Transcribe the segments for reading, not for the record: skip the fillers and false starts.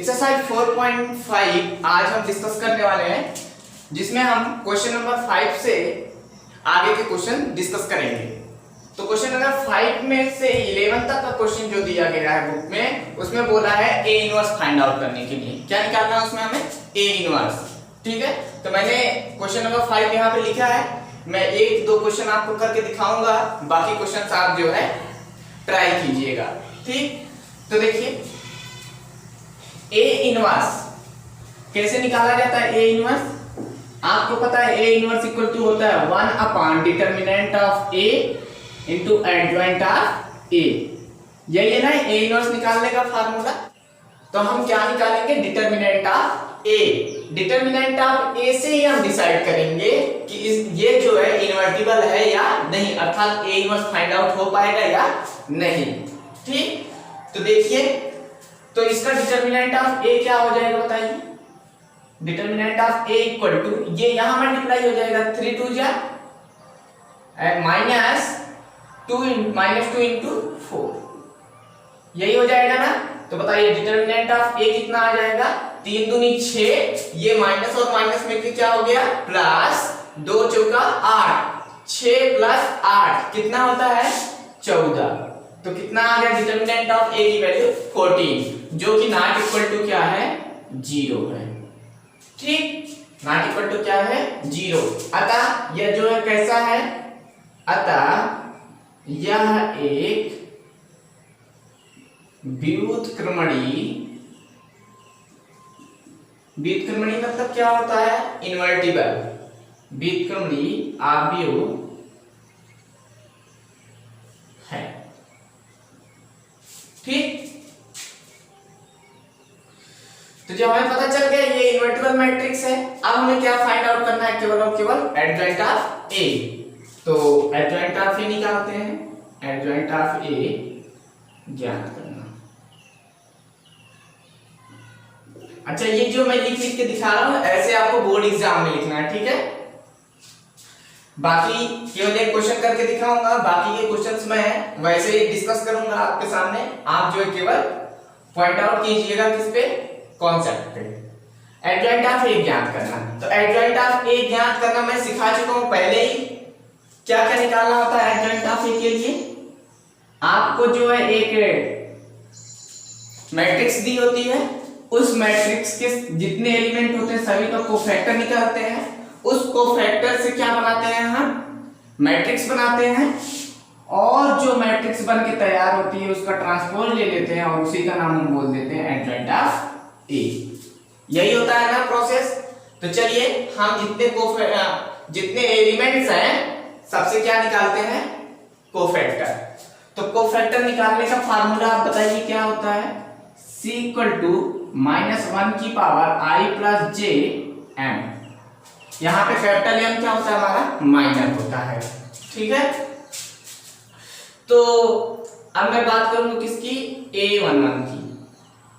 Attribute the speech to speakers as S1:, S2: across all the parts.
S1: Exercise 4.5 आज हम discuss करने वाले हैं, जिसमें हम क्वेश्चन नंबर 5 से आगे के क्वेश्चन डिस्कस करेंगे। तो क्वेश्चन नंबर 5 में से 11 तक का क्वेश्चन जो दिया गया है बुक में, उसमें बोला है ए इनवर्स फाइंड आउट करने के लिए। क्या निकालना है उसमें हमें? A inverse. ठीक है, तो मैंने क्वेश्चन नंबर 5 यहाँ पे लिखा है। मैं एक दो क्वेश्चन आपको करके दिखाऊंगा, बाकी क्वेश्चन आप जो है ट्राई कीजिएगा। ठीक, तो देखिए ए इनवर्स कैसे निकाला जाता है। ए इनवर्स आपको पता है, ए इनवर्स इक्वल टू होता है 1 upon determinant of A into adjoint of A. यही है ना ए इनवर्स निकालने का फार्मूला। तो हम क्या निकालेंगे? Determinant of A. Determinant of A से ही हम डिसाइड करेंगे कि ये जो है इन्वर्टिबल है या नहीं, अर्थात ए इनवर्स फाइंड आउट हो पाएगा या नहीं। ठीक, तो देखिए, तो इसका डिटर्मिनेंट ऑफ ए क्या हो जाएगा बताइए? Determinant of A equal to, ये यहां मल्टीप्लाई हो जाएगा 3 2 जा माइनस 2 इंटू 4, यही हो जाएगा ना। तो बताइए डिटर्मिनेंट ऑफ ए कितना आ जाएगा? 3 दूनी 6, ये माइनस और माइनस मिलकर क्या हो गया? प्लस 2 चौका 8, 6 प्लस 8 कितना होता है? 14। तो कितना आ गया डिटर्मिनेंट ऑफ ए की वैल्यू? 14, जो कि नॉट इक्वल टू क्या है? 0 है। ठीक, नॉट इक्वल टू क्या है? 0। अतः यह जो है कैसा है? अतः यह एक व्युत्क्रमणी मतलब क्या होता है? इन्वर्टिबल। व्युत्क्रमणी अवयव है। ठीक, तो जब हमें पता चल गया ये इन्वर्टिबल मैट्रिक्स है, अब हमें क्या फाइंड आउट करना है? केवल और केवल एडजॉइंट ऑफ ए। तो एडजॉइंट ऑफ ए निकालते हैं। एडजॉइंट ऑफ ए ज्ञात करना। अच्छा, ये जो मैं लिख लिख के दिखा रहा हूं, ऐसे आपको बोर्ड एग्जाम में लिखना है। ठीक है, बाकी केवल एक क्वेश्चन करके दिखाऊंगा, बाकी के क्वेश्चंस मैं वैसे ही डिस्कस करूंगा आपके सामने। आप जो है केवल पॉइंट आउट कीजिएगा किस पे? कॉन्सेप्ट पे। एडजॉइंट ऑफ ए ज्ञात करना। तो एडजॉइंट ऑफ ए ज्ञात करना मैं सिखा चुका हूं पहले ही। क्या क्या निकालना होता है एडजॉइंट ऑफ ए के लिए? आपको जो है एक मैट्रिक्स दी होती है, उस मैट्रिक्स के जितने एलिमेंट होते हैं सभी का कोफैक्टर निकालते हैं। उस कोफैक्टर से क्या बनाते हैं? हम मैट्रिक्स बनाते हैं, और जो मैट्रिक्स बन के तैयार होती है उसका ट्रांसपोज ले लेते हैं और उसी का नाम हम बोल देते हैं एडजॉइंट ऑफ ए। यही होता है ना प्रोसेस। तो चलिए हम जितने एलिमेंट्स हैं सबसे क्या निकालते हैं? कोफैक्टर। तो कोफैक्टर निकालने का फार्मूला आप बताइए क्या होता है? C इक्वल टू -1 की power i plus J M. यहां पे कैपिटल एम क्या होता है? हमारा माइनर होता है। ठीक है, तो अब मैं बात करूंगा किसकी? A11 की।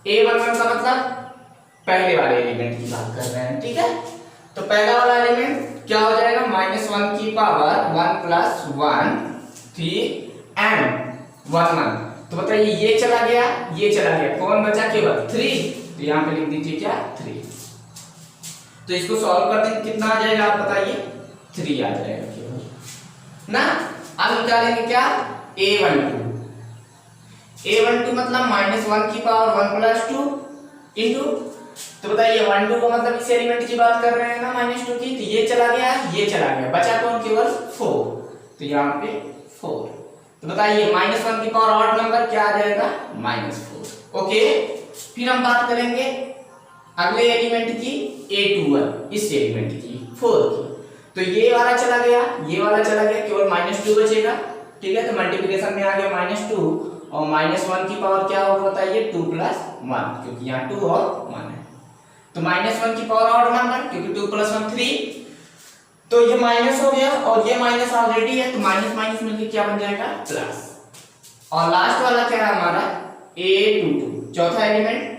S1: A11 का मतलब पहले वाले एलिमेंट की बात कर रहे हैं। ठीक है, तो पहला वाला एलिमेंट क्या हो जाएगा? -1 की पावर 1 प्लस 1 3 m 1 तो बताइए ये चला गया, ये चला गया, कौन बचा? केवल 3। तो यहां पे लिख दीजिए क्या? 3। तो इसको सॉल्व कर देंगे, कितना आ जाएगा आप बताइए? 3 आ जाएगा केवल ना। अब निकालेंगे क्या? A12। A12 मतलब -1 की पावर 1 प्लस 2 इंटू, तो बताइए 12 का मतलब इस एलिमेंट की बात कर रहे हैं ना, -2 की। तो ये चला गया, ये चला गया, बचा कौन? केवल 4। तो यहाँ पे 4। तो बताइए -1 की पावर ऑड नंबर क्या आ जाएगा? -4। ओके, फिर हम बात करेंगे अगले एलिमेंट की, A21, इस एलिमेंट की 4 की। तो ये वाला चला गया, ये वाला चला गया, केवल -2 बचेगा। ठीक है, तो मल्टीप्लिकेशन में आ गया -2 और -1 की पावर क्या होगा बताइए? 2 प्लस 1, क्योंकि यहाँ 2 और 1 है। तो -1 की पावर ऑड नंबर, क्योंकि 2 प्लस 1 3, तो ये माइनस हो गया और ये माइनस ऑलरेडी है, तो माइनस माइनस मिलकर क्या बन जाएगा? प्लस। और लास्ट वाला क्या है हमारा? A22, चौथा एलिमेंट।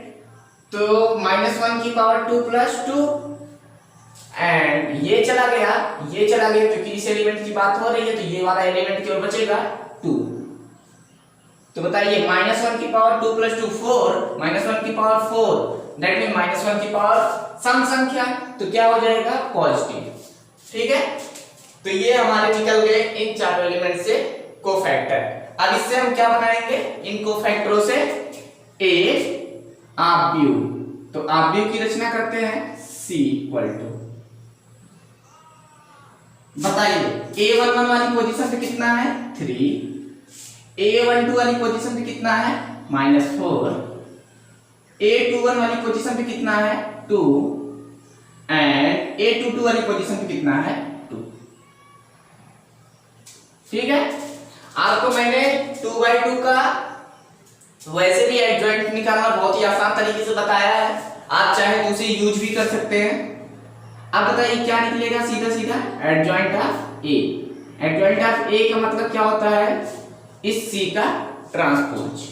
S1: तो -1 की पावर 2 प्लस 2 एंड ये चला गया, ये चला गया, क्योंकि इस एलिमेंट की बात हो रही है, तो ये वाला एलिमेंट केवल बचेगा 2। तो बताइए -1 की पावर 2 + 2 4, -1 की पावर 4, दैट मीन -1 की पावर सम संख्या, तो क्या हो जाएगा पॉजिटिव। ठीक है, तो ये हमारे निकल गए इन चारों एलिमेंट से कोफैक्टर। अब इससे हम क्या बनाएंगे, इन कोफैक्टरों से एक आव्यूह। तो आव्यूह की रचना करते हैं C = बताइए A11 वाली पोजीशन पे कितना है 3, A12 वाली पोजीशन पे कितना है -4, A21 वाली पोजीशन पे कितना है 2 एंड A22 वाली पोजीशन पे कितना है 2। ठीक है, आपको मैंने 2/2 का वैसे भी एडजॉइंट निकालना बहुत ही आसान तरीके से बताया है, आप चाहे तो उसे यूज भी कर सकते हैं। अब बताइए क्या निकलेगा, सीधा सीधा adjoint of A. Adjoint of A का मतलब क्या होता है, इस सी का ट्रांसपोज।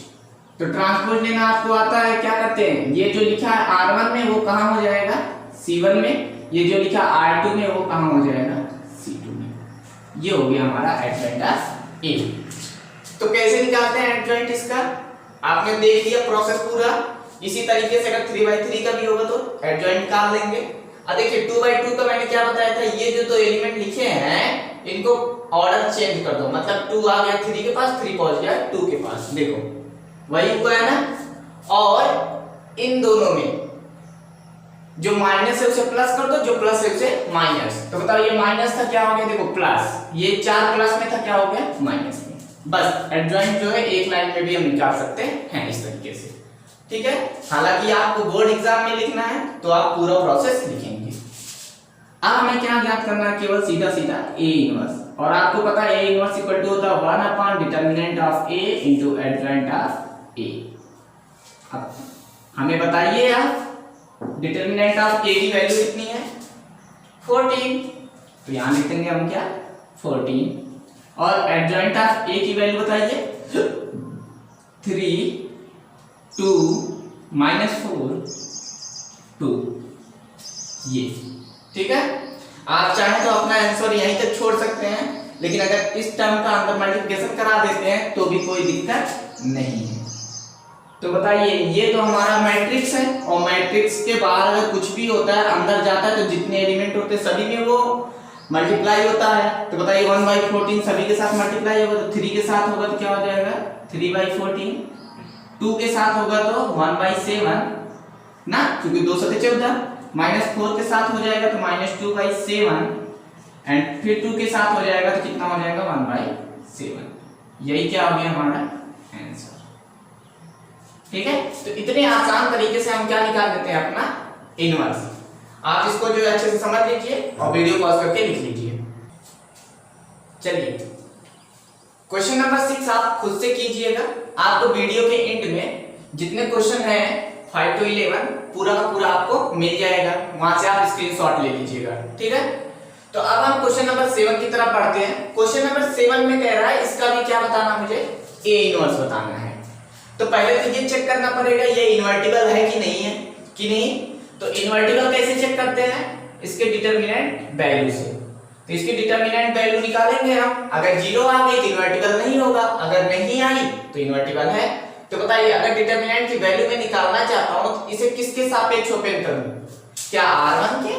S1: तो ट्रांसपोज लेना आपको आता है, क्या करते हैं, ये जो लिखा है R1 में वो कहां हो जाएगा C1 में, ये जो लिखा R2 में वो कहां हो जाएगा C2 में। ये हो गया हमारा एडजॉइंट ऑफ ए। तो कैसे निकालते हैं एडजॉइंट इसका, आपने देख लिया प्रोसेस पूरा। इसी तरीके से अगर 3/3 का भी होगा तो एडजॉइंट निकाल लेंगे। अब देखिए 2/2 का मैंने क्या बताया था, ये जो दो एलिमेंट लिखे हैं इनको ऑर्डर चेंज कर दो, मतलब 2 आ गया 3 के पास, 3 पहुंच गया 2 के पास, देखो वही हुआ है ना। और इन दोनों में जो माइनस है उसे प्लस कर दो, जो प्लस है उसे माइनस। तो बताओ ये माइनस था क्या हो गया, देखो प्लस, ये 4 प्लस में था क्या हो गया माइनस में। बस एडजॉइंट जो है एक लाइन में भी हम निकाल सकते हैं इस तरीके से। ठीक है, हालांकि आपको बोर्ड एग्जाम में लिखना है तो आप पूरा प्रोसेस लिखेंगे। अब हमें क्या ज्ञात करना है, केवल सीधा सीधा A इनवर्स, और आपको पता है A इनवर्स इक्वल टू होता है 1 determinant of A into adjoint of A। अब हमें बताइए आप डिटर्मिनेंट ऑफ A की वैल्यू कितनी है 14, तो यहां लिख देंगे हम क्या 14, और एडजॉइंट ऑफ A की वैल्यू बताइए 3 2 -4 2, ये। ठीक है, आप चाहें तो अपना आंसर यहीं तक छोड़ सकते हैं, लेकिन अगर इस टर्म का अंदर मल्टीप्लिकेशन करा देते हैं तो भी कोई दिक्कत नहीं है। तो बताइए ये तो हमारा मैट्रिक्स है, और मैट्रिक्स के बाहर अगर कुछ भी होता है अंदर जाता है तो जितने एलिमेंट होते हैं सभी में वो मल्टीप्लाई होता है। तो बताइए 1/14 सभी के साथ मल्टीप्लाई होगा, तो 3 के साथ होगा तो क्या हो जाएगा 3/14, 2 के साथ होगा तो 1/7 ना, क्योंकि 2 7 14, -4 के साथ हो जाएगा तो -2/7, एंड फिर 2 के साथ हो जाएगा तो कितना हो जाएगा 1/7। यही क्या हो गया हमारा आंसर। ठीक है, तो इतने आसान तरीके से हम क्या निकाल देते हैं अपना इनवर्स। आप इसको जो है अच्छे से समझ लीजिए और वीडियो पॉज करके लिख लीजिए। चलिए क्वेश्चन नंबर 6 आप खुद से कीजिएगा, आपको वीडियो के एंड में जितने क्वेश्चन हैं 5 to 11 पूरा का पूरा आपको मिल जाएगा, वहां से आप स्क्रीनशॉट ले लीजिएगा। ठीक है, तो अब हम क्वेश्चन नंबर 7 की तरफ बढ़ते हैं। क्वेश्चन नंबर 7 में कह रहा है इसका भी क्या बताना, मुझे A इनवर्स बताना है। तो पहले तो ये चेक करना पड़ेगा ये इन्वर्टिबल है कि नहीं है, कि नहीं। तो इन्वर्टिबल कैसे चेक करते हैं, इसके डिटरमिनेंट वैल्यू से। तो इसकी डिटरमिनेंट वैल्यू निकालेंगे हम, अगर 0 आ गई तो इन्वर्टिबल नहीं होगा, अगर नहीं आई तो इन्वर्टिबल है। तो बताइए अगर डिटरमिनेंट की वैल्यू मैं निकालना चाहता हूं तो इसे किसके सापेक्ष ओपन करूं, क्या R1 के,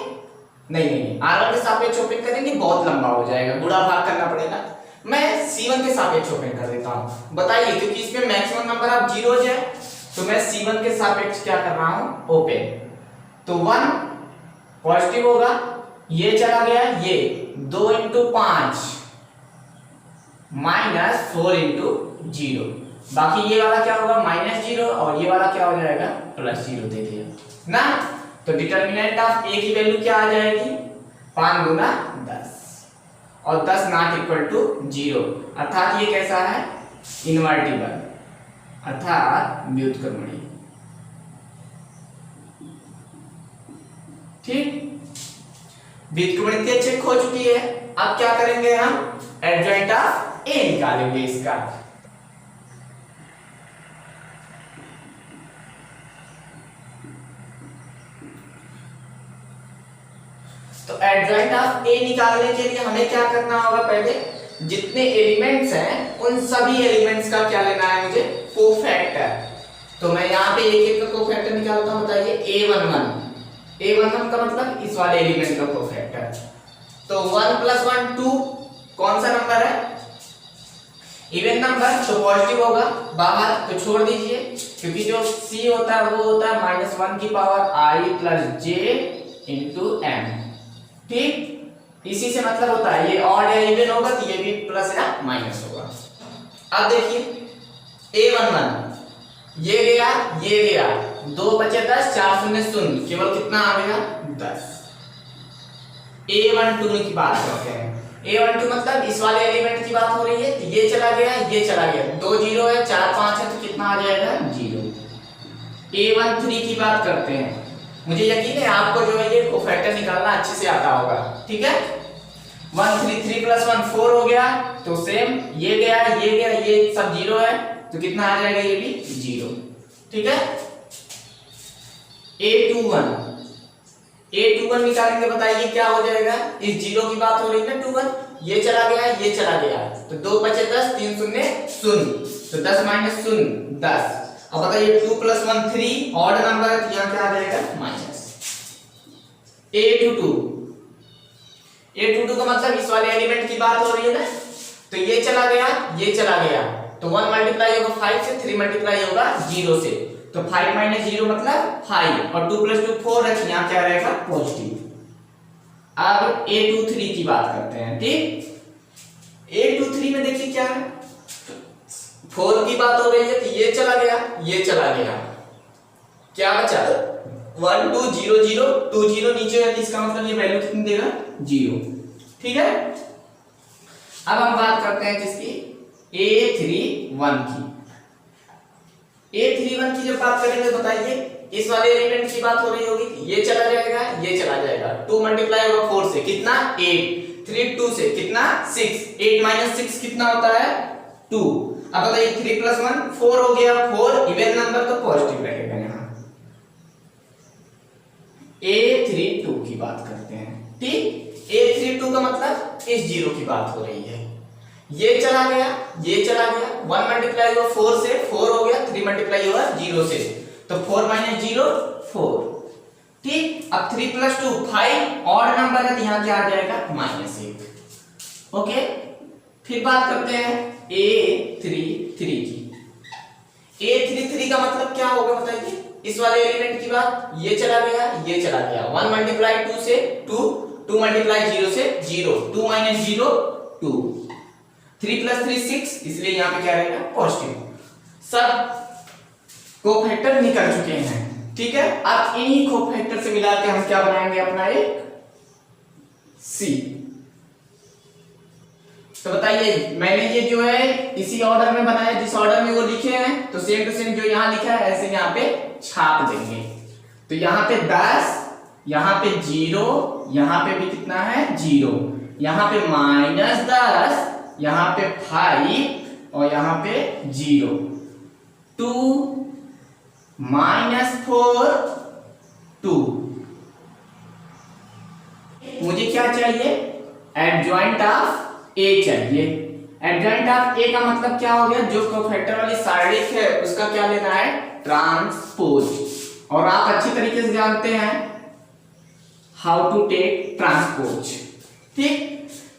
S1: नहीं R1 के सापेक्ष ओपन करेंगे बहुत लंबा हो जाएगा, गुणा भाग करना पड़ेगा। मैं C1 के सापेक्ष ओपन कर देता हूं। बताइए क्योंकि इसमें मैक्सिमम नंबर ऑफ जीरोज है तो मैं C1 के सापेक्ष क्या कर रहा हूं ओपन। तो 1 पॉजिटिव होगा, ये चला गया, ये 2 × 5 -4 × 0, बाकी ये वाला क्या होगा -0 और ये वाला क्या हो जाएगा +0 दे दिया ना। तो डिटरमिनेंट ऑफ A की वैल्यू क्या आ जाएगी 5 × 10, और 10 नॉट इक्वल टू 0, अर्थात ये कैसा है इनवर्टिबल, अर्थात व्युत्क्रमणीय। ठीक, व्युत्क्रमणियता चेक हो चुकी है। अब क्या करेंगे हम एडजॉइंट ऑफ A निकालेंगे इसका। तो एडजॉइंट ऑफ A निकालने के लिए हमें क्या करना होगा, पहले जितने एलिमेंट्स हैं उन सभी एलिमेंट्स का क्या लेना है मुझे, कोफैक्टर। तो मैं यहाँ पे एक एक का कोफैक्टर निकालता हूँ, बताइए A11 का मतलब इस वाले एलिमेंट का कोफैक्टर। तो 1 + 1 2, कौन सा नंबर है, इवन नंबर, तो पॉजिटिव होगा, बाहर तो छोड़ दीजिए, क्योंकि जो C होता है वो होता है -1 की पावर I + j × m। ठीक, इसी से मतलब होता है, ये ऑड या इवन होगा तो ये भी प्लस या माइनस होगा। अब देखिए A11 ये गया 2 बचे 10, 4 शून्य शून्य, केवल कितना आ गया 10। A12 की बात करते हैं। A12 मतलब इस वाले एलिमेंट की बात हो रही है, तो ये चला गया, 2 0 है, 4 5 है, तो कितना आ जाएगा 0। A13 की बात करते हैं। मुझे यकीन है आपको जो है ये कोफैक्टर निकालना अच्छे से आता होगा, ठीक है। 1 3 3 + 1 4 हो गया, तो सेम ये गया, ये सब 0 है, तो कितना आ जाएगा, ये भी 0, ठीक है। A21 निकालेंगे, बताइए क्या हो जाएगा, इस 0 की बात हो रही है ना, 21, ये चला गया, तो 2 बचे 10, 3 शून्य शून्य, तो 10 - 0 10। अब बताइए 2 + 1 3, ऑड नंबर है, तो यहाँ क्या आ जाएगा माइनस। A22 का मतलब इस वाले एलिमेंट की बात हो रही है ना, तो ये चला गया, तो 1 मल्टीप्लाई होगा 5 से, 3 मल्टीप्लाई होगा 0 से, तो 5 - 0 मतलब 5, और 2 + 2 4 है, यहाँ क्या रहेगा पॉजिटिव। अब A23 की बात करते हैं, ठीक। A23 में देखिए क्या है, 4 की बात हो रही है, तो ये चला गया, क्या बचा 1 2 0 0 2 0 नीचे है, तो इसका मतलब ये वैल्यू कितनी देगा 0, ठीक है। अब हम बात करते हैं किसकी, A31 की। A31 की जब बात करेंगे, बताइए इस वाले एलिमेंट की बात हो रही होगी, ये चला जाएगा, 2 मल्टीप्लाई होगा 4 से, कितना 8, 3 2 से कितना 6, 8 - 6 कितना होता है 2। अब बताइए 3 + 1 4 हो गया, 4 इवन नंबर तो पॉजिटिव रहेगा यहाँ। A32 की बात करते हैं, ठीक। A32 का मतलब इस 0 की बात हो रही है, ये चला गया, 1 मल्टीप्लाई होगा 4 से, 4 हो गया, 3 मल्टीप्लाई होगा 0 से, तो 4 - 0 4, ठीक। अब 3 + 2 5, ऑड नंबर है, तो यहाँ क्या आ जाएगा -1, ओके। फिर बात करते हैं A33 की। A33 का मतलब क्या होगा, बताइए इस वाले एलिमेंट की बात, ये चला गया, 1 मल्टीप्लाई 2 से 2, 2 मल्टीप्लाई 0 से 0, 2 - 0 2, 3 + 3 6, इसलिए यहाँ पे क्या रहेगा पॉजिटिव। सब कोफैक्टर निकल चुके हैं, ठीक है। अब इन्हीं कोफैक्टर से मिला के हम क्या बनाएंगे, अपना एक C। तो बताइए, मैंने ये जो है इसी ऑर्डर में बनाया, जिस ऑर्डर में वो लिखे हैं, तो सेम टू सेम जो यहाँ लिखा है ऐसे यहाँ पे छाप देंगे। तो यहाँ पे 10, यहाँ पे 0, यहाँ पे भी कितना है 0, यहाँ पे -10, यहाँ पे 5 और यहाँ पे 0, 2 -4 2। मुझे क्या चाहिए, एडजॉइंट ऑफ A चाहिए। एडजॉइंट ऑफ A का मतलब क्या हो गया, जो कोफैक्टर वाली साइड है उसका क्या लेना है, ट्रांसपोज। और आप अच्छी तरीके से जानते हैं हाउ टू टेक ट्रांसपोज, ठीक।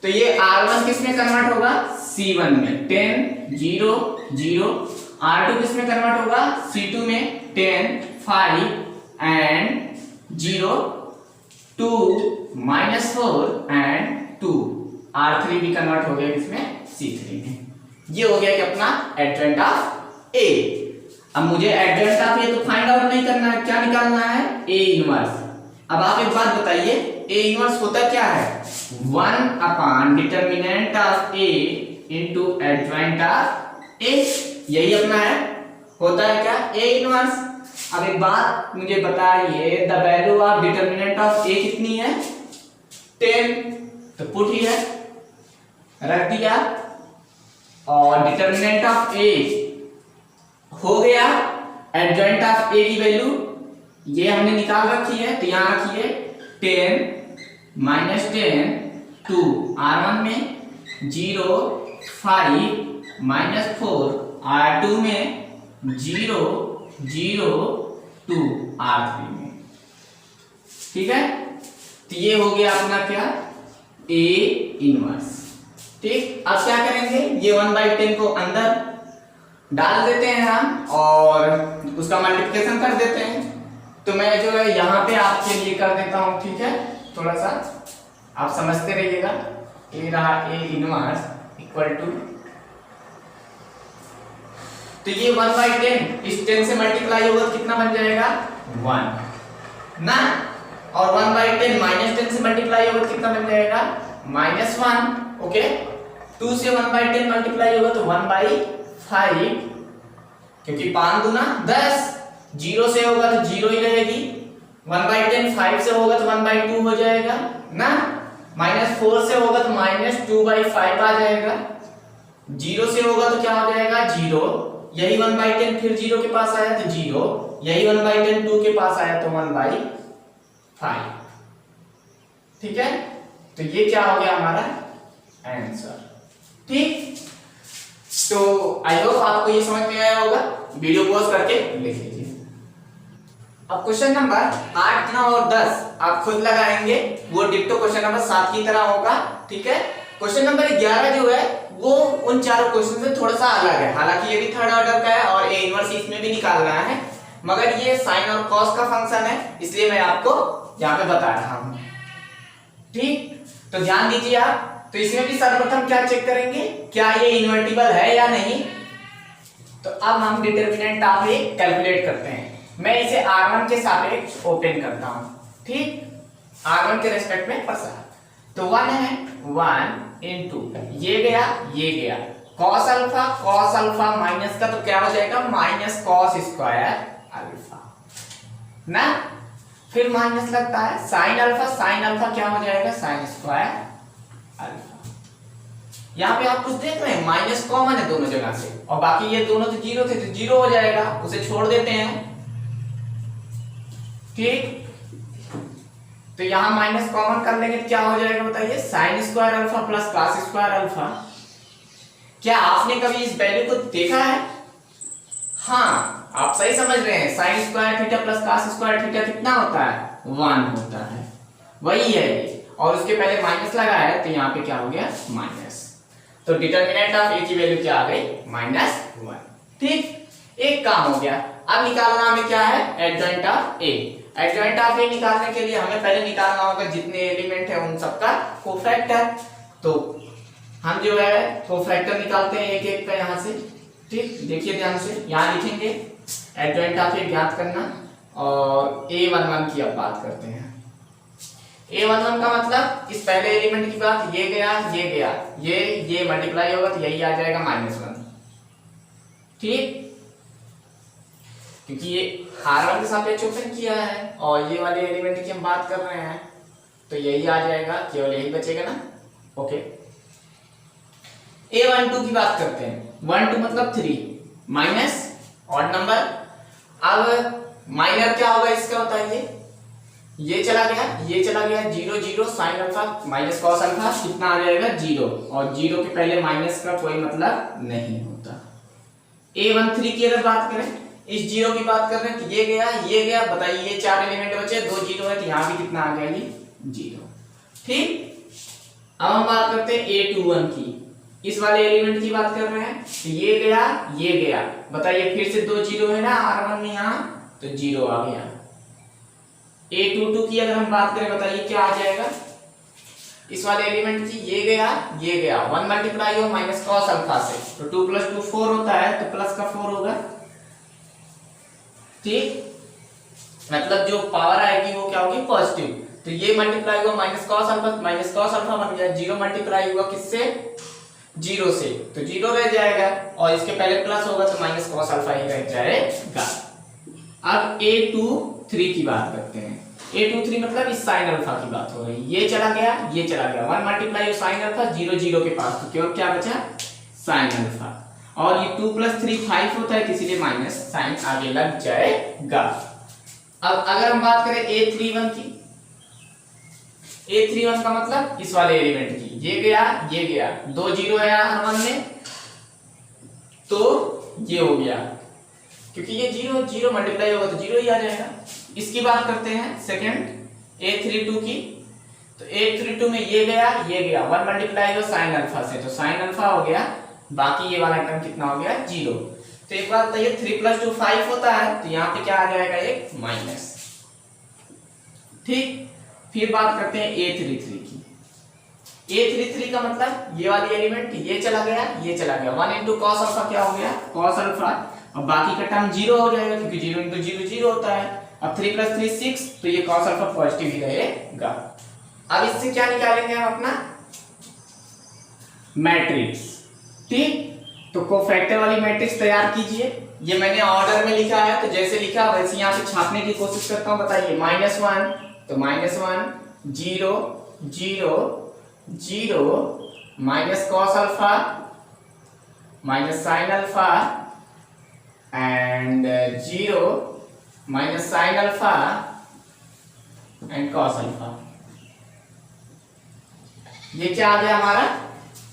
S1: तो ये R1 किस में कन्वर्ट होगा, C1 में, 10 0 0। R2 किस में कन्वर्ट होगा, C2 में, 10 5 and 0 2 -4 and 2। R3 भी कन्वर्ट हो गया किसमें, C3 में। ये हो गया कि अपना एडजॉइंट ऑफ A। अब मुझे एडजॉइंट ऑफ A तो फाइंड आउट नहीं करना है, क्या निकालना है, A इनवर्स। अब आप एक बात बताइए, A इनवर्स होता क्या है, 1 determinant of A into adjoint of A, यही अपना है, होता है क्या A इनवर्स। अब एक बात मुझे बताइए, the value of determinant of A कितनी है, 10, तो पुट ही है, रख दिया, और डिटर्मिनेंट ऑफ A हो गया, एडजॉइंट ऑफ A की वैल्यू ये हमने निकाल रखी है, तो यहां रखिए 10 -10 2 R1 में 0 5 माइनस 4 R2 में 0 0 2 R3 में। ठीक है, तो ये हो गया अपना क्या, A इनवर्स। ठीक, अब क्या करेंगे, ये 1/10 को अंदर डाल देते हैं हम और उसका मल्टीप्लिकेशन कर देते हैं। तो मैं जो है यहाँ पे आपके लिए कर देता हूँ। ठीक है, थोड़ा सा आप समझते रहिएगा। ये रहा A इनवर्स इक्वल टू, तो ये 1/10 इस 10 से मल्टीप्लाई होगा तो कितना बन जाएगा 1 ना, और 1/10 माइनस 10 से मल्टीप्लाई होगा तो कितना बन जाएगा -1। ओके, 2 से 1/10 मल्टीप्लाई होगा तो 1/5, क्योंकि 5 दूना 10, 0 से होगा तो 0 ही रहेगी, 1/10 5 से होगा तो 1/2 हो जाएगा ना, -4 से होगा तो -2/5 आ जाएगा, 0 से होगा तो क्या हो जाएगा 0, यही 1/10 फिर 0 के पास आया तो 0, यही 1/10 2 के पास आया तो 1/5। ठीक है, तो ये क्या हो गया हमारा आंसर। ठीक, तो आई होप आपको ये समझ में आया होगा। वीडियो पॉज करके लिख लीजिए। अब क्वेश्चन नंबर 8, 9 और 10 आप खुद लगाएंगे, वो डिक्टो क्वेश्चन नंबर 7 की तरह होगा। ठीक है, क्वेश्चन नंबर 11 जो है वो उन चारों क्वेश्चन से थोड़ा सा अलग है, हालांकि ये भी थर्ड ऑर्डर का है और ए इनवर्स इसमें भी निकालना है, मगर ये साइन और कॉस का फंक्शन है, इसलिए मैं आपको यहाँ पे बता रहा हूँ। ठीक, तो ध्यान दीजिए आप। तो इसमें भी सर्वप्रथम क्या चेक करेंगे, क्या ये इन्वर्टिबल है या नहीं। तो अब हम डिटरमिनेंट ऑफ ए कैलकुलेट करते हैं। मैं इसे R1 के सापेक्ष ओपन करता हूं। ठीक, R1 के रेस्पेक्ट में पसा, तो 1 है, 1 इंटू ये गया cos अल्फा माइनस का तो क्या हो जाएगा माइनस cos स्क्वायर अल्फा ना, फिर माइनस लगता है साइन अल्फा क्या हो जाएगा साइन स्क्वायर अल्फा। यहाँ पे आप कुछ देख रहे हैं, माइनस कॉमन है दोनों जगह से, और बाकी ये दोनों तो जीरो थे तो जीरो हो जाएगा, उसे छोड़ देते हैं। ठीक, तो यहाँ माइनस कॉमन कर लेंगे तो क्या हो जाएगा बताइए, sine square alpha plus cos square alpha. क्या आपने कभी इस वैल्यू को देखा है? हाँ, आप सही समझ रहे हैं, sine square theta plus cos square theta कितना होता है 1 होता है, वही है ये, और उसके पहले माइनस लगा है तो यहाँ पे क्या हो गया माइनस, तो डिटरमिनेंट ऑफ ए की वैल्यू क्या आ गई -1। ठीक, एक काम हो गया। अब निकालना हमें क्या है adjoint of A. Adjoint of A निकालने के लिए हमें पहले निकालना होगा जितने एलिमेंट है उन सबका कोफैक्टर। तो हम जो है कोफैक्टर निकालते हैं एक एक का यहाँ से। ठीक, देखिए ध्यान से, यहाँ लिखेंगे एडजॉइंट ऑफ ए ज्ञात करना, और A11 की अब बात करते हैं। A11 का मतलब इस पहले एलिमेंट की बात, ये गया ये मल्टीप्लाई होगा तो यही आ जाएगा -1। ठीक, क्योंकि ये R1 के सापेक्ष ओपन किया है और ये वाले एलिमेंट की हम बात कर रहे हैं, तो यही आ जाएगा, केवल यही बचेगा ना। ओके, A12 की बात करते हैं। 12 मतलब 3 माइनस ऑड नंबर। अब माइनर क्या होगा इसका बताइए, ये चला गया 0 0 sine alpha minus cos alpha कितना आ जाएगा 0, और 0 के पहले माइनस का कोई मतलब नहीं होता। A13 की अगर बात करें, इस 0 की बात कर रहे हैं तो ये गया बताइए, ये 4 एलिमेंट बचे, 2 0 है तो यहाँ भी कितना आ गया ये 0। ठीक, अब हम बात करते हैं A21 की, इस वाले एलिमेंट की बात कर रहे हैं, तो ये गया बताइए, फिर से 2 0 है ना R1 में, यहाँ तो 0 आ गया। A22 की अगर हम बात करें बताइए क्या आ जाएगा, इस वाले एलिमेंट की ये गया 1 मल्टीप्लाई हो माइनस कॉस अल्फा से, तो 2 + 2 4 होता है, तो प्लस का 4 होगा। ठीक, मतलब जो पावर आएगी वो क्या होगी पॉजिटिव, तो ये मल्टीप्लाई हुआ माइनस कॉस अल्फा बन गया, 0 मल्टीप्लाई हुआ किससे 0 से, तो 0 रह जाएगा, और इसके पहले प्लस होगा तो माइनस कॉस अल्फा ही रह जाएगा। अब A23 की बात करते हैं। A23 मतलब इस साइन अल्फा की बात हो रही है, ये चला गया 1 मल्टीप्लाई हो साइन अल्फा 0 0 के पास, तो केवल क्या बचा साइन अल्फा, और ये 2 + 3 5 होता है, इसीलिए माइनस साइन आगे लग जाएगा। अब अगर हम बात करें A31 की, A31 का मतलब इस वाले एलिमेंट की, ये गया, 2 जीरो है हर वन में, तो ये हो गया, क्योंकि ये जीरो जीरो मल्टीप्लाई होगा तो जीरो ही आ जाएगा। इसकी बात करते हैं सेकंड 832 की, तो 832 में ये गया 1 मल्टीप्लाई हो साइन अल्फा से, तो साइन अल्फा हो गया, बाकी ये वाला टर्म कितना हो गया जीरो। तो एक बात बताइए 3 + 2 5 होता है, तो यहाँ पे क्या आ जाएगा एक माइनस। ठीक, फिर बात करते हैं A33 की। A33 का मतलब ये वाली एलिमेंट ये चला गया 1 * cos अल्फा क्या हो गया cos अल्फा, और बाकी का टर्म जीरो हो जाएगा क्योंकि 0 * 0 0 होता है। अब 3 + 3 6, तो ये cos अल्फा पॉजिटिव ही रहेगा। अब इससे क्या निकालेंगे हम अपना मैट्रिक्स। ठीक, तो कोफैक्टर वाली मैट्रिक्स तैयार कीजिए। ये मैंने ऑर्डर में लिखा है, तो जैसे लिखा वैसे यहाँ पे छापने की कोशिश करता हूँ। बताइए -1, तो -1 0 0 0 minus cos alpha minus sin alpha and 0 minus sin alpha and cos alpha. ये क्या आ गया हमारा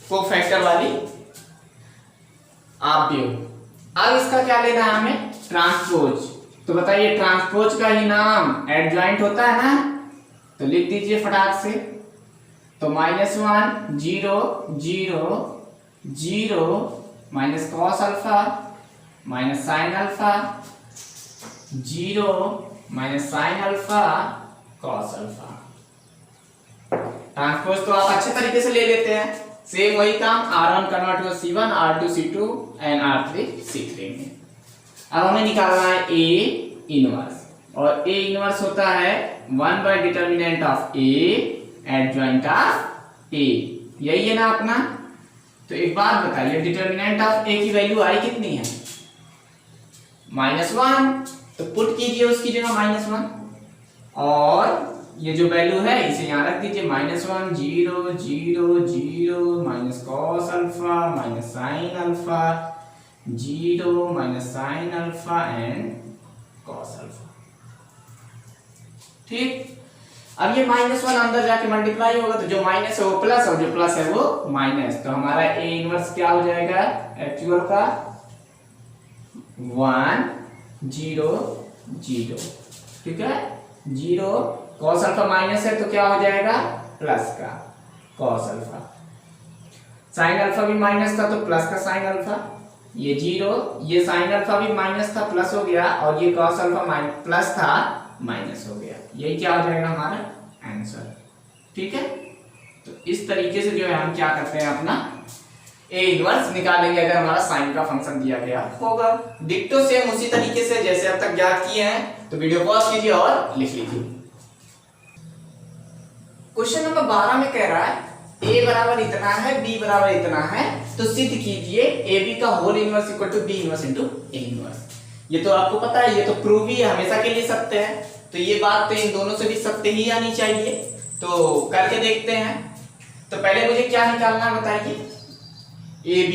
S1: कोफैक्टर वाली आव्यूह। अब इसका क्या लेना है हमें ट्रांसपोज। तो बताइए ट्रांसपोज का ही नाम एडजॉइंट होता है ना, तो लिख दीजिए फटाक से। तो -1 0 0 0 minus cos alpha minus sin alpha 0 minus sin alpha cos alpha. Transpose तो आप अच्छे तरीके से ले लेते हैं। सेम वही काम R1 कन्वर्ट हो C1, R2 C2 and R3 C3 में। अब हमें निकालना है A इनवर्स, और A इनवर्स होता है 1 by determinant of A adjoint of A। यही है ना अपना। तो एक बात बताइए डिटर्मिनेंट ऑफ A की वैल्यू आई कितनी है -1, तो पुट कीजिए उसकी जगह -1, और ये जो वैल्यू है इसे यहाँ रख दीजिए -1 0 0 0 minus cos alpha minus sin alpha 0 minus sin alpha and cos alpha. ठीक, अब ये -1 अंदर जाके मल्टीप्लाई होगा, तो जो माइनस है वो प्लस और जो प्लस है वो माइनस, तो हमारा A इनवर्स क्या हो जाएगा एक्चुअल का 1 0 0। ठीक है, 0 cos अल्फा माइनस है तो क्या हो जाएगा प्लस का cos अल्फा, sin अल्फा भी माइनस था तो प्लस का sin अल्फा, ये 0, ये sin अल्फा भी माइनस था प्लस हो गया, और ये cos अल्फा प्लस था माइनस हो गया। यही क्या हो जाएगा हमारा आंसर। ठीक है, तो इस तरीके से जो है हम क्या करते हैं अपना A इनवर्स निकालेंगे अगर हमारा साइन का फंक्शन दिया गया होगा। डिक्टो सेम उसी तरीके से जैसे अब तक ज्ञात किए हैं, तो वीडियो पॉज कीजिए और लिख लीजिए। क्वेश्चन नंबर 12 में कह रहा है A बराबर इतना है, B बराबर इतना है, तो सिद्ध कीजिए AB का whole inverse equal to B inverse into A inverse. ये तो आपको पता है, ये तो प्रूव ही है, हमेशा के लिए सत्य है, तो ये बात तो इन दोनों से भी सत्य ही आनी चाहिए। तो करके देखते हैं। तो पहले मुझे क्या निकालना बताइए AB,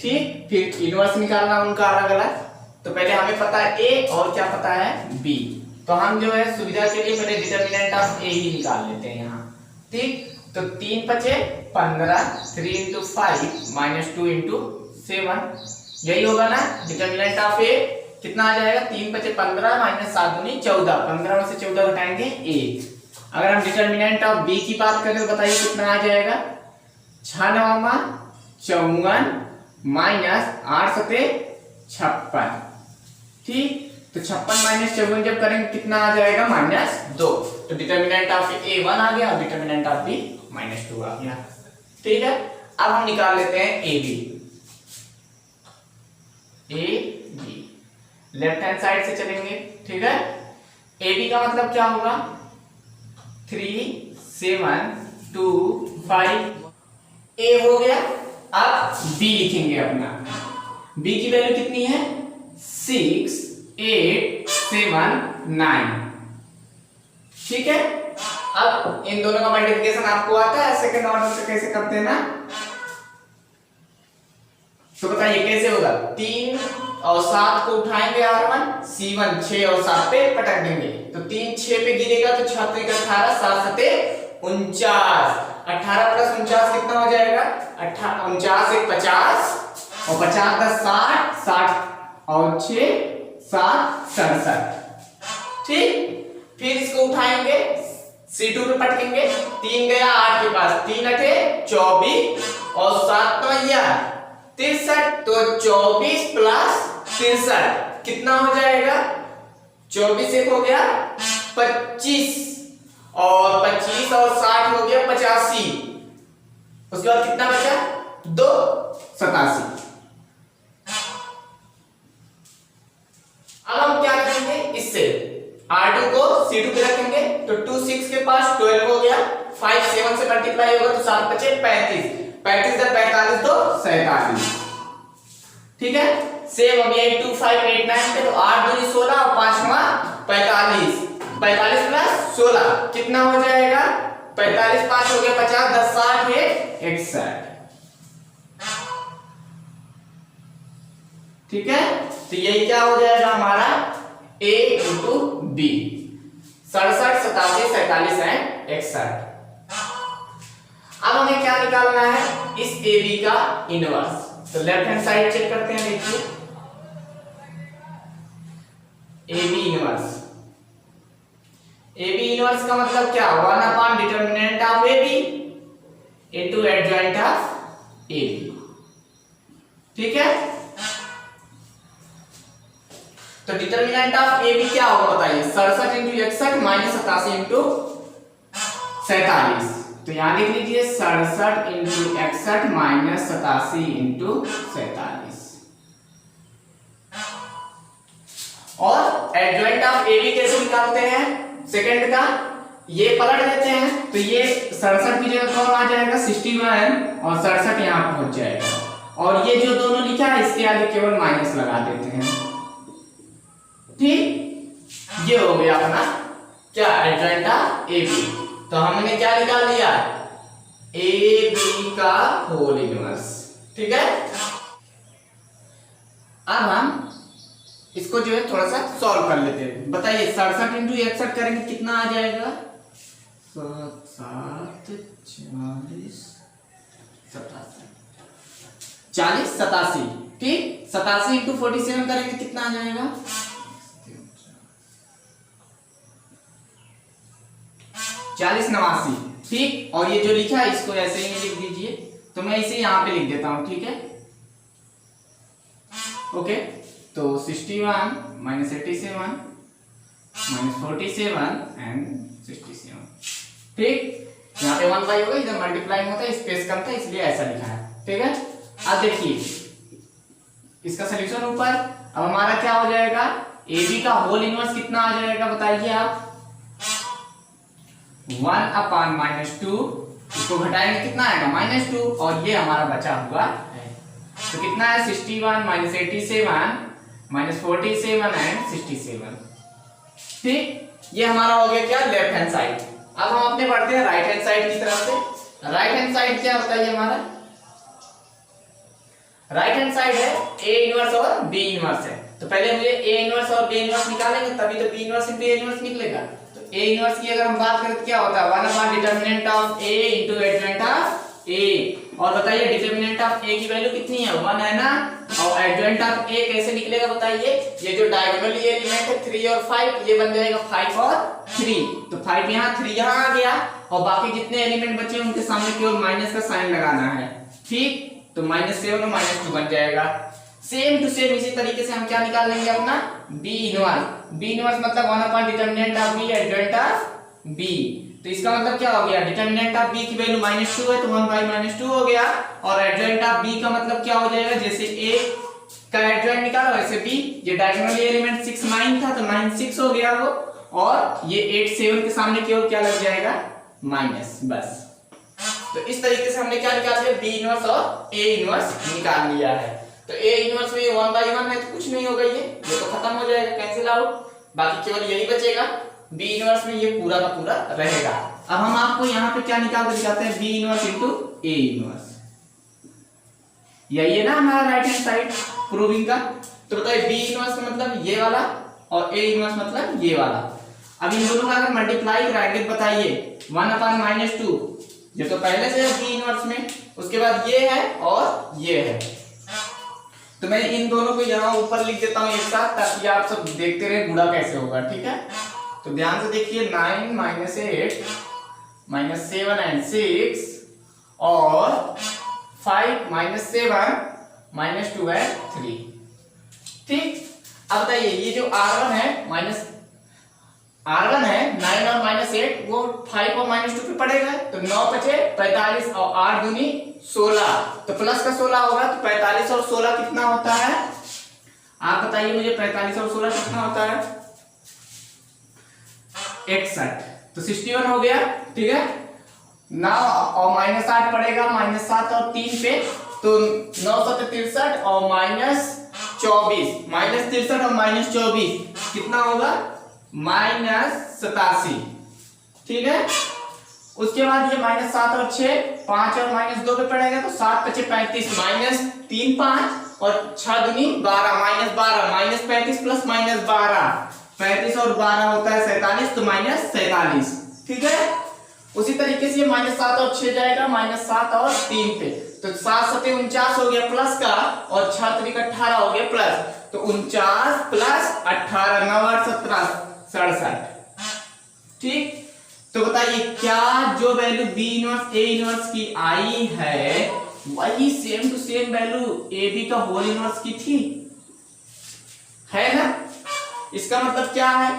S1: ठीक, फिर इनवर्स निकालना उनका अलग अलग। तो पहले हमें पता है A और क्या पता है B, तो हम जो है सुविधा के लिए पहले डिटर्मिनेंट ऑफ A ही निकाल लेते हैं यहाँ। ठीक, तो 3 × 5 15, 3 × 5 -2 × 7, यही होगा ना डिटर्मिनेंट ऑफ A। कितना आ जाएगा 3 × 5 15 -7 × 2 14, 15 में से 14 घटाएंगे 1। अगर हम डिटर्मिनेंट ऑफ B की बात करें तो बताइए कितना आ जाएगा 6 × 9 = 54 -8 × 7 = 56। ठीक, तो 56 - 54 जब करेंगे कितना आ जाएगा -2। तो डिटर्मिनेंट ऑफ A 1 आ गया और डिटर्मिनेंट ऑफ B -2 आ गया। ठीक है, अब हम निकाल लेते हैं AB। लेफ्ट हैंड साइड से चलेंगे। ठीक है, AB का मतलब क्या होगा 3 7 2 5, A हो गया। अब B लिखेंगे अपना। B की वैल्यू कितनी है 6 8 7 9। ठीक है, अब इन दोनों का मल्टीप्लिकेशन आपको आता है सेकंड ऑर्डर से कैसे करते हैं ना, तो बताइए कैसे होगा 3 और 7 को उठाएंगे R1 C1 6 और 7 पे पटक देंगे, तो 3 6 पे गिरेगा तो 6 × 18 7 × 7 = 49। 18 प्लस 49 कितना हो जाएगा? 49 एक 50 और 50 10 60, 60 और 6 7 67। ठीक, फिर इसको उठाएंगे C2 पे पटकेंगे, 3 गया 8 के पास, 3 अठे 24 और 7 63, तो 24 प्लस 63 कितना हो जाएगा? 24 एक हो गया 25 और 25 और 60 हो गया 85। उसके बाद कितना बचा? 2 87। अब हम क्या करेंगे इससे? R2 को C2 पे रखेंगे तो 2 6 के पास 12 हो गया, 5 7 से मल्टीप्लाई होगा तो 7 बचे 35, 35 और 45 तो 47। ठीक है, सेम अभी 8 2 5 8 9 पे तो 8 दूनी 16 और 5 45, 45 प्लस 16 कितना हो जाएगा? 45 5 हो गया 50, 10 60 है 61। ठीक है, तो यही क्या हो जाएगा हमारा A इंटू B, 67 87 47 है 61। अब हमें क्या निकालना है? इस AB का इनवर्स। तो लेफ्ट हैंड साइड चेक करते हैं, देखिए AB इनवर्स। AB इनवर्स का मतलब क्या? 1 upon determinant of AB into adjoint of AB। ठीक है, तो डिटर्मिनेंट ऑफ AB क्या होगा बताइए? 67 इंटू 61 माइनस 87 इंटू 47। तो यहां लिख लीजिए 67 इंटू 61 माइनस 87 इंटू 47। और एडजॉइंट ऑफ AB कैसे निकालते हैं? सेकंड का ये पलट देते हैं तो ये 67 की जगह कौन आ जाएगा? 61 और 67 यहां पहुंच जाएगा। और ये जो दोनों लिखा है इसके आगे केवल माइनस लगा देते हैं। ठीक, ये हो गया अपना क्या? Adjoint of AB। तो हमने क्या निकाल लिया? AB का होल इनवर्स। ठीक है, अब हम इसको जो है थोड़ा सा सॉल्व कर लेते हैं। बताइए 67 इंटू 61 करेंगे कितना आ जाएगा? 7 7 40 87 87। ठीक, 87 इंटू 47 करेंगे कितना आ जाएगा? 40 89। ठीक, और ये जो लिखा है इसको ऐसे ही लिख दीजिए, तो मैं इसे यहां पे लिख देता हूं। ठीक है, ओके, तो 61 माइनस 87 माइनस 47 एंड 67। ठीक, यहाँ पे 1 बाई होगा, इधर मल्टीप्लाई होता है, स्पेस कम था इसलिए ऐसा लिखा है। ठीक है, अब देखिए इसका सलूशन ऊपर। अब हमारा क्या हो जाएगा? AB का होल इनवर्स कितना आ जाएगा बताइए आप? 1 अपॉन -2, इसको घटाएंगे कितना आएगा? -2, और ये हमारा बचा हुआ है तो कितना है? 61 माइनस 87 माइनस 47 एंड 67। ठीक, ये हमारा हो गया क्या? Left hand side. अब हम अपने बढ़ते हैं राइट हैंड साइड की तरफ से। राइट हैंड साइड क्या बताइए हमारा? राइट हैंड साइड है A इनवर्स और B इनवर्स है। तो पहले मुझे A इनवर्स और B इनवर्स निकालेंगे, तभी तो B inverse into A inverse निकलेगा। तो A इनवर्स की अगर हम बात करें तो क्या होता है? 1 upon determinant of A into adjoint of A। और बताइए डिटर्मिनेंट ऑफ A की वैल्यू कितनी है? 1 है ना, और एडजॉइंट ऑफ A कैसे निकलेगा बताइए? ये जो डायगोनल एलिमेंट है 3 और 5, ये बन जाएगा 5 और 3। तो 5 यहाँ 3 यहाँ आ गया, और बाकी जितने एलिमेंट बचे उनके सामने केवल माइनस का साइन लगाना है। ठीक, तो -7 और -2 बन जाएगा। सेम टू सेम इसी तरीके से हम क्या निकाल लेंगे अपना? B inverse. B इनवर्स मतलब 1 upon determinant of B adjoint of B। तो इसका मतलब क्या हो गया? डिटर्मिनेंट ऑफ B की वैल्यू -2 है तो 1 बाई -2 हो गया, और एडजॉइंट ऑफ B का मतलब क्या हो जाएगा? जैसे A का एडजॉइंट निकाला वैसे B, ये डायगोनल एलिमेंट 6 9 था तो 9 6 हो गया वो, और ये 8 7 के सामने केवल क्या लग जाएगा? माइनस, बस। तो इस तरीके से हमने क्या निकाल लिया? B इनवर्स और A इनवर्स निकाल लिया है। तो A इनवर्स में 1 बाई 1 है तो कुछ नहीं होगा, ये तो खत्म हो जाएगा, कैंसिल आउट, बाकी केवल यही बचेगा। B इनवर्स में ये पूरा का पूरा रहेगा। अब हम आपको यहाँ पे क्या निकाल कर दिखाते हैं? B inverse into A inverse. यही है ना हमारा राइट हैंड साइड प्रूविंग का। तो बताइए B इनवर्स का मतलब ये वाला और A इनवर्स मतलब ये वाला। अब इन दोनों का अगर मल्टीप्लाई कराएंगे बताइए 1 अपॉन -2 ये तो पहले से है बी इनवर्स में, उसके बाद ये है और ये है। तो मैं इन दोनों को यहाँ ऊपर लिख देता हूँ एक साथ, ताकि आप सब देखते रहे गुणा कैसे होगा, ठीक है। तो ध्यान से देखिए, 9 माइनस 8 माइनस 7 एंड 6 और 5 माइनस 7 माइनस 2 एंड 3, ठीक। अब बताइए ये जो R1 है माइनस R1 है 9 और माइनस 8, वो 5 और माइनस 2 पे पड़ेगा, तो 9 बचे 45 और 8 दूनी 16, तो प्लस का 16 होगा, तो 45 और 16 कितना होता है, आप बताइए मुझे, 45 और 16 कितना होता है, 61, तो 61 हो गया, ठीक है ना। और माइनस 8 पड़ेगा माइनस 7 और 3 पे, तो 9 7 63 और माइनस 24, माइनस 63 और माइनस 24 कितना होगा, माइनस 87, ठीक है। उसके बाद ये माइनस 7 और 6 5 और माइनस 2 पे पड़ेगा, तो 7 बचे 35, माइनस 3 5 और 6 दूनी 12, माइनस 12, माइनस 35 प्लस माइनस 12, 35 और 12 होता है 47, तो माइनस 47, ठीक है। उसी तरीके से माइनस 7 और 6 जाएगा माइनस 7 और 3 पे, तो 7 7 49 हो गया प्लस का, और 6 3 18 हो गया प्लस, तो 49 प्लस 18 9 8 17 67, ठीक। तो बताइए क्या जो value B inverse A inverse की आई है, वही same to same value A B का होल इनवर्स की थी, है ना। इसका मतलब क्या है,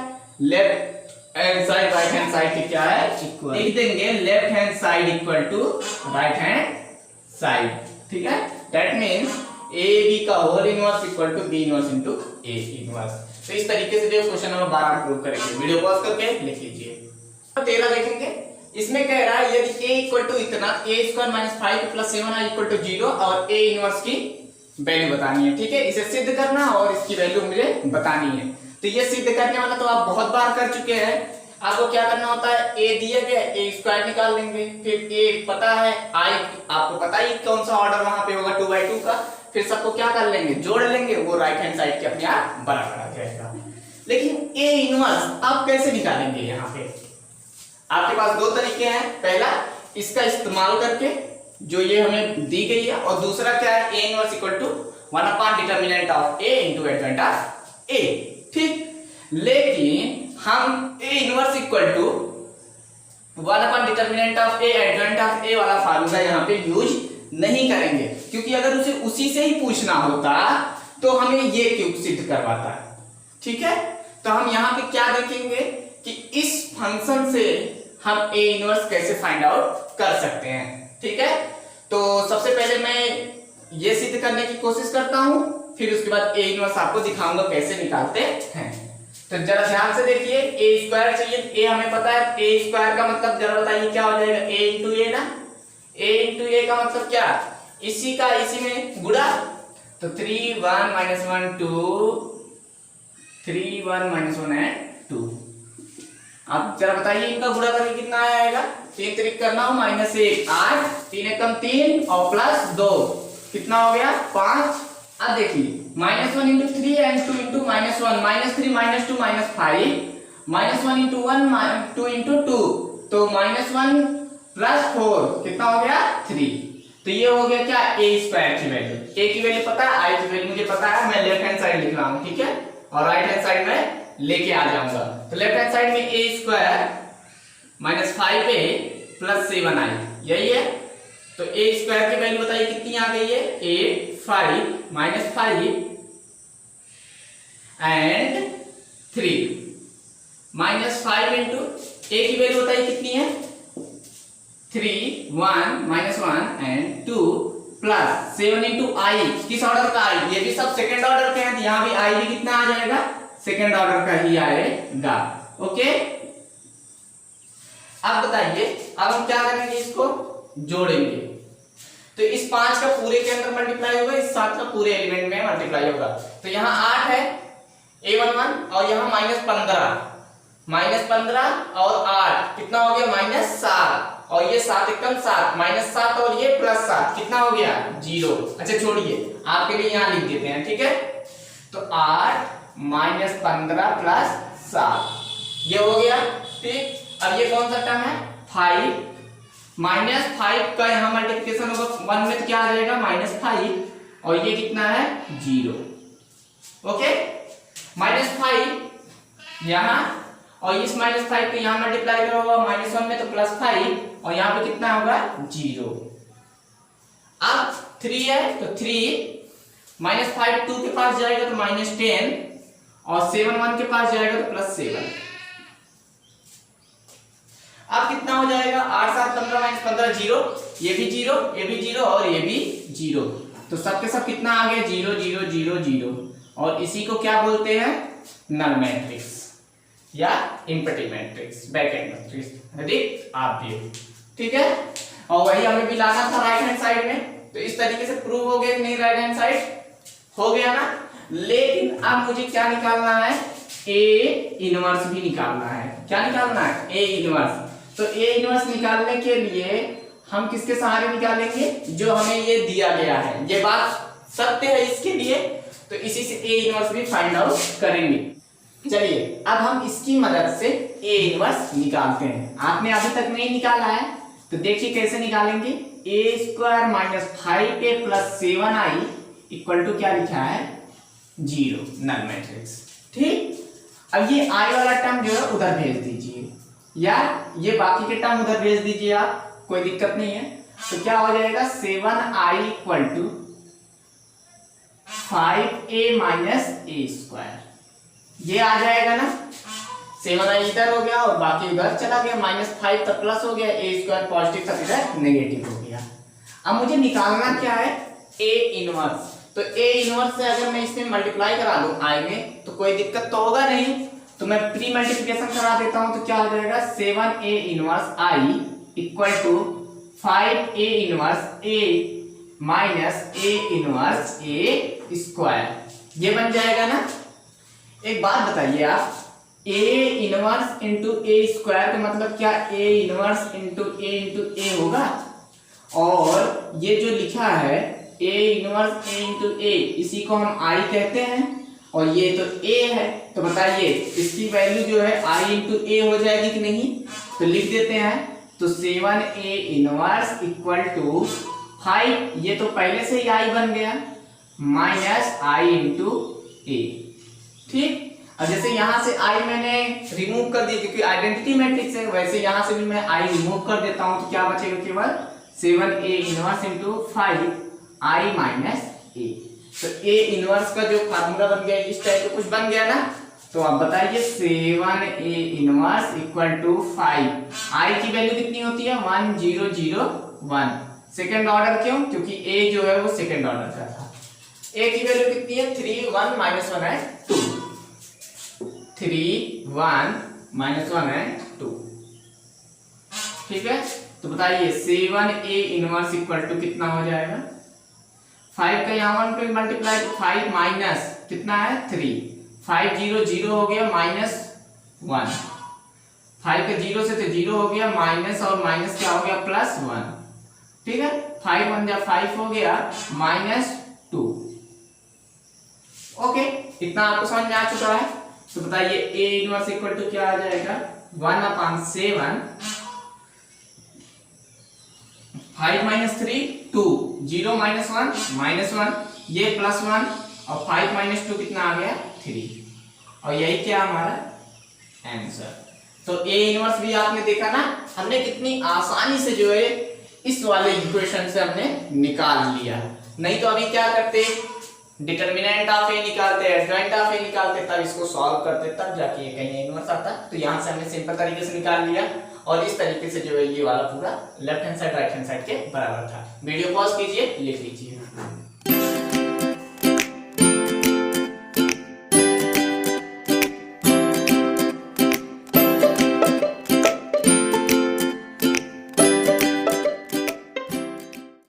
S1: left hand side right hand side की क्या है, इक्वल, लिख देंगे left hand side equal to right hand side, ठीक है। दैट मींस ए बी का whole inverse equal to B inverse into A inverse. तो इस तरीके से जो क्वेश्चन नंबर 12 प्रूव करेंगे, वीडियो पॉज करके लिख लीजिए। 13 देखेंगे, इसमें कह रहा है यदि a इक्वल टू इतना a² minus 5 plus 7 equal to 0 और a इनवर्स की वैल्यू बतानी है, ठीक है। इसे सिद्ध करना और इसकी वैल्यू मुझे बतानी है। तो ये सिद्ध करने वाला तो आप बहुत बार कर चुके हैं। आपको क्या करना होता है, a दिया गया a² निकाल लेंगे, फिर a पता है i, आपको पता ही कौन सा ऑर्डर वहां पे होगा 2/2 का, फिर सबको क्या कर लेंगे, जोड़ लेंगे, वो राइट हैंड साइड के अपने आप बराबर आ जाएगा। लेकिन a इनवर्स आप कैसे निकालेंगे, यहाँ पे आपके पास दो तरीके हैं, पहला इसका इस्तेमाल करके जो ये हमें दी गई है, और दूसरा क्या है, a inverse equal to 1 determinant of a into adjoint of a, ठीक। लेकिन हम a inverse equal to 1 determinant of a adjoint of a वाला फार्मूला यहाँ पे यूज नहीं करेंगे, क्योंकि अगर उसे उसी से ही पूछना होता तो हमें ये क्यों सिद्ध करवाता, ठीक है। तो हम यहाँ पे क्या देखेंगे कि इस फंक्शन से हम a इनवर्स कैसे फाइंड आउट कर सकते हैं, ठीक है। तो सबसे पहले मैं ये सिद्ध करने की कोशिश करता हूं, फिर उसके बाद a इनवर्स आपको दिखाऊंगा कैसे निकालते हैं। तो जरा ध्यान से देखिए, a² चाहिए, a हमें पता है, a² का मतलब जरा बताइए क्या हो जाएगा, a इंटू ए ना, a इंटू ए का मतलब क्या, इसी का इसी में गुणा, तो 3 1 माइनस 1 2 3 1 माइनस 1 एंड 2। आप जरा बताइए इनका गुणा करके कितना आएगा, 3 3 करना हो माइनस 1 8 3 एकम 3 और प्लस 2 कितना हो गया 5। अब देखिए -1 into 3 and 2 into -1 -3 -2 -5 -1 into 1 2 into 2, तो -1 प्लस 4 कितना हो गया 3। तो ये हो गया क्या, a² की वैल्यू, a की वैल्यू पता है, i की वैल्यू मुझे पता है, मैं लेफ्ट हैंड साइड लिख रहा हूं, ठीक है, और राइट हैंड साइड में लेके आ जाऊंगा। तो लेफ्ट हैंड साइड में a² minus 5a plus 7i, यही है। तो a² की वैल्यू बताइए कितनी आ गई है, a 5 minus 5 and 3 minus 5 into a की वैल्यू बताइए कितनी है, 3 1 minus 1 and 2 plus 7 into i, किस ऑर्डर का i, ये भी सब सेकेंड ऑर्डर के हैं, तो यहाँ भी i भी कितना आ जाएगा, सेकेंड ऑर्डर का ही आएगा, ओके। अब बताइए, अब हम क्या करेंगे, इसको जोड़ेंगे, तो इस 5 का पूरे के अंदर मल्टीप्लाई होगा, इस 7 का पूरे एलिमेंट में मल्टीप्लाई होगा। तो यहाँ 8 है a11 और यहाँ -15 और 8 कितना हो गया -7, और ये 7 एकम 7 -7 और ये +7 कितना हो गया 0। अच्छा छोड़िए, आपके लिए यहाँ लिख देते हैं, ठीक है। तो 8 -15 + 7 ये हो गया, ठीक। अब ये कौन सा टर्म है 5 -5 का यहाँ मल्टीप्लिकेशन होगा 1 में तो क्या आ जाएगा -5 और ये कितना है 0। ओके, -5 यहाँ और इस -5 को यहाँ मल्टीप्लाई करोगे -1 में तो +5 और यहाँ पे कितना होगा 0। अब 3 है तो 3 -5 2 के पास जाएगा तो -10 और 7 1 के पास जाएगा तो +7। अब कितना हो जाएगा 8 7 15 -15 0, ये भी 0, ये भी 0 और ये भी 0, तो सबके सब कितना आ गया 0 0 0 0 और इसी को क्या बोलते हैं नल मैट्रिक्स या एम्प्टी मैट्रिक्स, बैकएंड मैट्रिक्स। ठीक, आप भी ठीक है। और वही हमें भी लाना था राइट हैंड साइड में, तो इस तरीके से प्रूव हो गया कि नहीं, राइट हैंड साइड हो गया ना। लेकिन अब मुझे क्या निकालना है, ए इनवर्स भी निकालना है। क्या निकालना है, ए इनवर्स। तो ए इनवर्स निकालने के लिए हम किसके सहारे निकालेंगे, जो हमें ये दिया गया है, ये बात सत्य है इसके लिए, तो इसी से ए इनवर्स भी फाइंड आउट करेंगे। चलिए अब हम इसकी मदद से ए इनवर्स निकालते हैं। आपने अभी तक नहीं निकाला है तो देखिए कैसे निकालेंगे। a² - 5a + 7i equal to क्या लिखा है 0, नल मैट्रिक्स। ठीक, अब ये i वाला टर्म जो है उधर भेज दीजिए या ये बाकी के टर्म उधर भेज दीजिए आप, कोई दिक्कत नहीं है। तो क्या हो जाएगा 7i = 5a - a², ये आ जाएगा ना। 7i इधर हो गया और बाकी उधर चला गया, -5 तक प्लस हो गया, a² पॉजिटिव तक इधर नेगेटिव हो गया। अब मुझे निकालना क्या है a इनवर्स। तो a इनवर्स से अगर मैं इसमें मल्टीप्लाई करा दूं i में तो कोई दिक्कत तो होगा नहीं, तो मैं प्री मल्टीप्लिकेशन करा देता हूं तो क्या हो जाएगा 7a inverse i = 5a inverse a - a inverse a², ये बन जाएगा ना। एक बात बताइए आप, a इनवर्स इंटू a² का मतलब क्या a इनवर्स इंटू a होगा, और ये जो लिखा है a inverse a into a, इसी को हम i कहते हैं और ये तो a है। तो बताइए इसकी वैल्यू जो है i इंटू a हो जाएगी कि नहीं, तो लिख देते हैं। तो 7a इनवर्स = 5, ये तो पहले से ही i बन गया, -i इंटू a। ठीक, अब जैसे यहां से i मैंने रिमूव कर दी क्योंकि आइडेंटिटी मैट्रिक्स है, वैसे यहां से भी मैं i रिमूव कर देता हूं तो क्या बचेगा केवल 7a इनवर्स × 5i - a। तो a इनवर्स का जो फार्मूला बन गया इस टाइप का कुछ बन गया ना। तो आप बताइए 7a इनवर्स = 5, i की वैल्यू कितनी होती है 1 0 0 1, सेकंड ऑर्डर क्यों, क्योंकि a जो है वो सेकंड ऑर्डर का था। a की वैल्यू कितनी है 3 1 -1 है 2, 3 1 -1 है 2। ठीक है, तो बताइए 7a इनवर्स = कितना हो जाएगा, 5 का यहाँ 1 पे मल्टीप्लाई तो 5 माइनस कितना है 3, 5 0 0 हो गया -1, 5 का 0 से तो 0 हो गया, माइनस और माइनस क्या हो गया +1। ठीक है, 5 1 = 5 हो गया -2। ओके, इतना आपको समझ में आ चुका है। तो बताइए a इनवर्स = क्या आ जाएगा 1/7, 5 - 3 2, 0 - 1 -1, ये +1 और 5 - 2 कितना आ गया 3, और यही क्या हमारा आंसर। तो a इनवर्स भी आपने देखा ना, हमने कितनी आसानी से जो है इस वाले इक्वेशन से हमने निकाल लिया। नहीं तो अभी क्या करते, डिटर्मिनेंट ऑफ ए निकालते, एडजॉइंट ऑफ ए निकालते, तब इसको सॉल्व करते, तब जाके ये कहीं इनवर्स आता। तो यहाँ से हमने सिंपल तरीके से निकाल लिया और इस तरीके से जो है ये वाला पूरा left hand side right hand side के बराबर था। वीडियो पॉज कीजिए, लिख लीजिए।